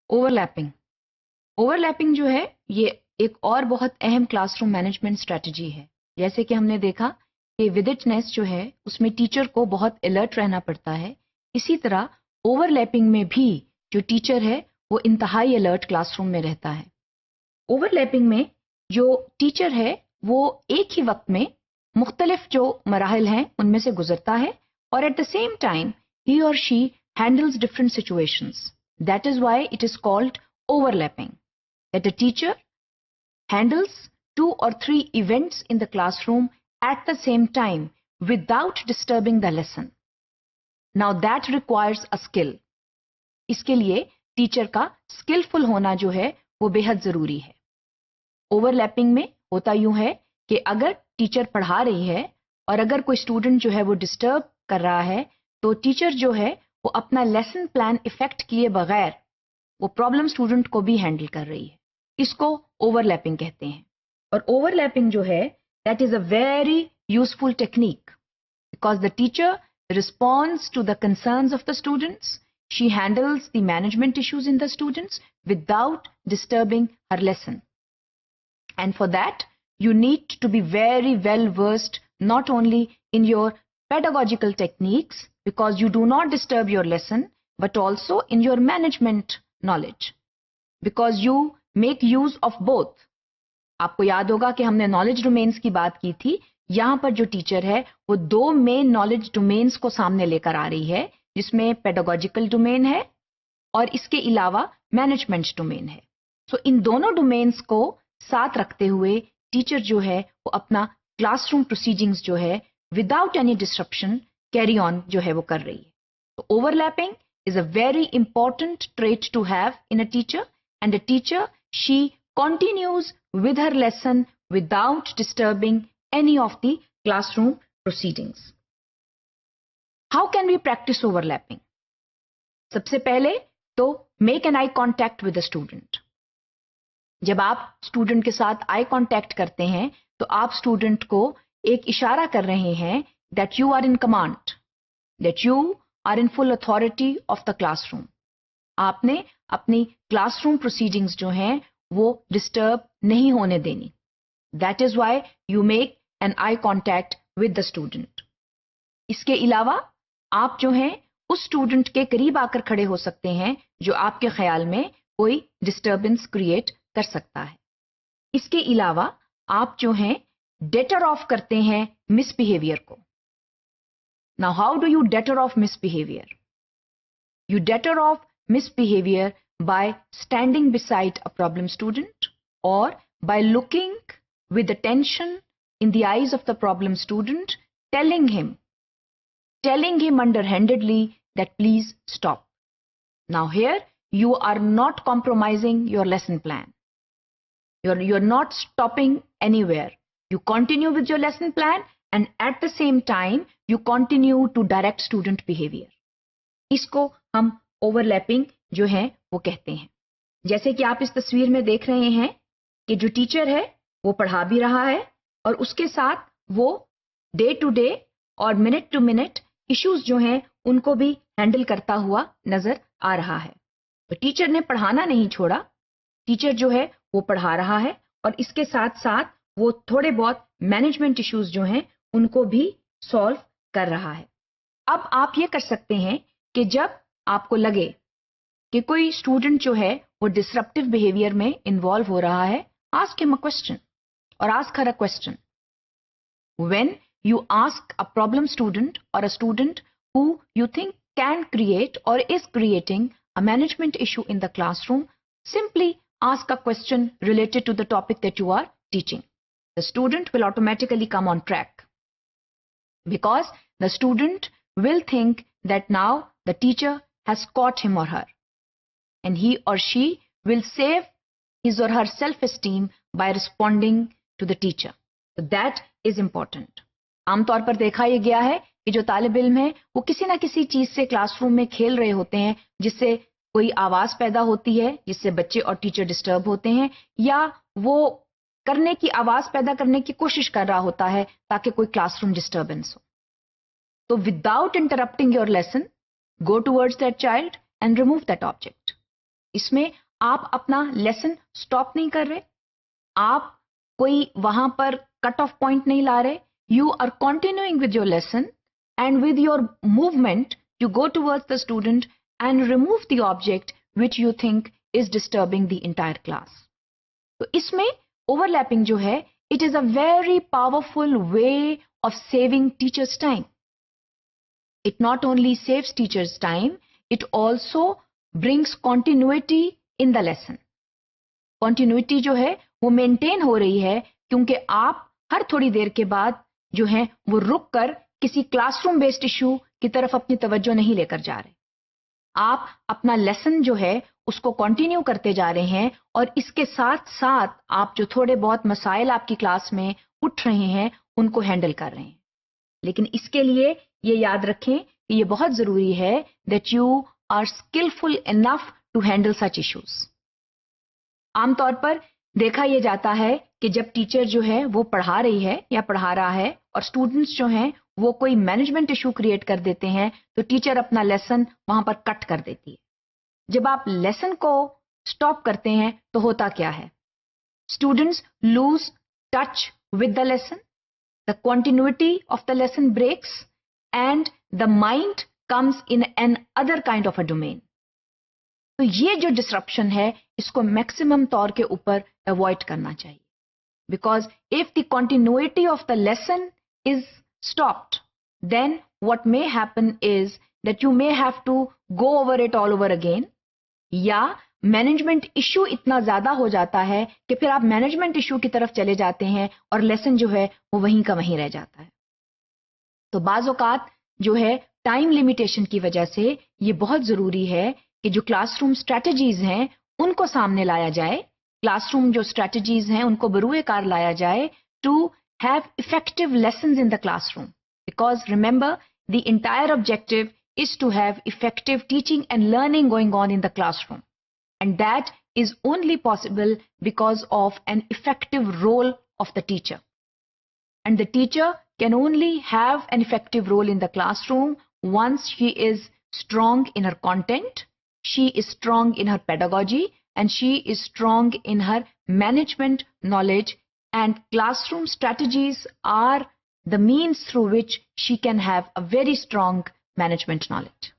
Overlapping. Overlapping जो है ये एक और बहुत अहम क्लासरूम मैनेजमेंट स्ट्रेटजी है। जैसे कि हमने देखा कि विजिटनेस जो है उसमें टीचर को बहुत अलर्ट रहना पड़ता है, इसी तरह ओवरलैपिंग में भी जो टीचर है वो इंतहाई अलर्ट क्लासरूम में रहता है। ओवरलैपिंग में जो टीचर है वो एक ही वक्त में मुख्तलिफ जो मराहल हैं उनमें से गुजरता है और एट द सेम टाइम ही और she handles different situations. That is why it is called overlapping, that a teacher handles 2 or 3 events in the classroom at the same time without disturbing the lesson. Now that requires a skill. इसके लिए teacher का skilful होना जो है वो बेहद जरूरी है। ओवरलैपिंग में होता यूं है कि अगर टीचर पढ़ा रही है और अगर कोई स्टूडेंट जो है वो डिस्टर्ब कर रहा है तो टीचर जो है वो अपना लेसन प्लान इफेक्ट किए बगैर वो प्रॉब्लम स्टूडेंट को भी हैंडल कर रही है। इसको ओवरलैपिंग कहते हैं। और ओवरलैपिंग जो है that is a very useful technique because the teacher responds to the concerns of the students, she handles the management issues in the students without disturbing her lesson. And for that you need to be very well versed not only in your pedagogical techniques because you do not disturb your lesson but also in your management knowledge because you make use of both. आपको याद होगा कि हमने knowledge domains की बात की थी। यहां पर जो टीचर है वो 2 मेन नॉलेज डोमेन्स को सामने लेकर आ रही है जिसमें पेडागोजिकल डोमेन है और इसके अलावा मैनेजमेंट डोमेन है। सो इन दोनों डोमेन्स को साथ रखते हुए टीचर जो है वो अपना क्लासरूम प्रोसीडिंग्स जो है without any disruption carry on जो है वो कर रही है। तो overlapping is a very important trait to have in a teacher, and a teacher, she continues with her lesson without disturbing any of the classroom proceedings. How can we practice overlapping? सबसे पहले तो make an eye contact with the student. जब आप student के साथ eye contact करते हैं तो आप स्टूडेंट को एक इशारा कर रहे हैं that you are in command, that you are in full authority of the classroom. आपने अपनी क्लासरूम प्रोसीडिंग्स जो हैं वो डिस्टर्ब नहीं होने देनी। That is why you make an eye contact with the student. इसके अलावा आप जो हैं उस स्टूडेंट के करीब आकर खड़े हो सकते हैं जो आपके ख्याल में कोई डिस्टर्बेंस क्रिएट कर सकता है। इसके अलावा आप जो हैं डेटर ऑफ करते हैं मिसबिहेवियर को। Now, how do you deter off misbehavior? You deter off misbehavior by standing beside a problem student or by looking with attention in the eyes of the problem student, telling him underhandedly that please stop. Now here, you are not compromising your lesson plan. You're not stopping anywhere. You continue with your lesson plan and at the same time you continue to direct student behavior. इसको हम overlapping जो है वो कहते हैं। जैसे कि आप इस तस्वीर में देख रहे हैं कि जो टीचर है वो पढ़ा भी रहा है और उसके साथ वो डे टू डे और मिनट टू मिनट इश्यूज जो हैं उनको भी हैंडल करता हुआ नजर आ रहा है। तो टीचर ने पढ़ाना नहीं छोड़ा, टीचर जो है वो पढ़ा रहा है और इसके साथ साथ वो थोड़े बहुत मैनेजमेंट इश्यूज जो हैं उनको भी सॉल्व कर रहा है। अब आप ये कर सकते हैं कि जब आपको लगे कि कोई स्टूडेंट जो है वो डिसरप्टिव बिहेवियर में इन्वॉल्व हो रहा है, आस्क हिम अ क्वेश्चन और ask her a question. When you ask a problem student or a student who you think can create or is creating a management issue in the classroom, simply ask a question related to the topic that you are teaching. The student will automatically come on track because the student will think that now the teacher has caught him or her and he or she will save his or her self-esteem by responding to the teacher. So that is important. आमतौर पर देखा यह गया है कि जो तालिब इल्म है वो किसी ना किसी चीज से क्लासरूम में खेल रहे होते हैं जिससे कोई आवाज पैदा होती है, जिससे बच्चे और टीचर डिस्टर्ब होते हैं, या वो करने की आवाज पैदा करने की कोशिश कर रहा होता है ताकि कोई क्लासरूम डिस्टर्बेंस हो। तो without interrupting your lesson, go towards that child and remove that object. इसमें आप अपना लेसन स्टॉप नहीं कर रहे, आप कोई वहां पर कट ऑफ पॉइंट नहीं ला रहे, you are continuing with your lesson and with your movement you go towards the student and remove the object which you think is disturbing the entire class. तो इसमें ओवरलैपिंग जो है, it is a very powerful way of saving teachers time. It not only saves teachers' time, it also brings continuity in the lesson. Continuity जो है वो maintain हो रही है क्योंकि आप हर थोड़ी देर के बाद जो है वो रुक कर किसी क्लासरूम बेस्ड इशू की तरफ अपनी तवज्जो नहीं लेकर जा रहे। आप अपना लेसन जो है उसको कंटिन्यू करते जा रहे हैं और इसके साथ साथ आप जो थोड़े बहुत मसाइल आपकी क्लास में उठ रहे हैं उनको हैंडल कर रहे हैं। लेकिन इसके लिए ये याद रखें कि ये बहुत जरूरी है that you are skilful enough to handle such issues. आमतौर पर देखा यह जाता है कि जब टीचर जो है वो पढ़ा रही है या पढ़ा रहा है और स्टूडेंट्स जो हैं वो कोई मैनेजमेंट इशू क्रिएट कर देते हैं तो टीचर अपना लेसन वहां पर कट कर देती है। जब आप लेसन को स्टॉप करते हैं तो होता क्या है, students lose touch with the lesson, the continuity of the lesson breaks and the mind comes in an other kind of a domain. तो ये जो disruption है इसको maximum तौर के ऊपर avoid करना चाहिए, because if the continuity of the lesson is stopped, then what may happen is that you may have to go over it all over again, या मैनेजमेंट इशू इतना ज्यादा हो जाता है कि फिर आप मैनेजमेंट इशू की तरफ चले जाते हैं और लेसन जो है वो वहीं का वहीं रह जाता है। तो बाज़ औक़ात जो है टाइम लिमिटेशन की वजह से ये बहुत जरूरी है कि जो क्लासरूम स्ट्रेटजीज हैं उनको सामने लाया जाए, क्लासरूम जो स्ट्रेटजीज हैं उनको बरूए कार लाया जाए to have effective lessons in the classroom, because remember the entire objective is to have effective teaching and learning going on in the classroom. And that is only possible because of an effective role of the teacher. And the teacher can only have an effective role in the classroom once she is strong in her content, she is strong in her pedagogy, and she is strong in her management knowledge, and classroom strategies are the means through which she can have a very strong management knowledge.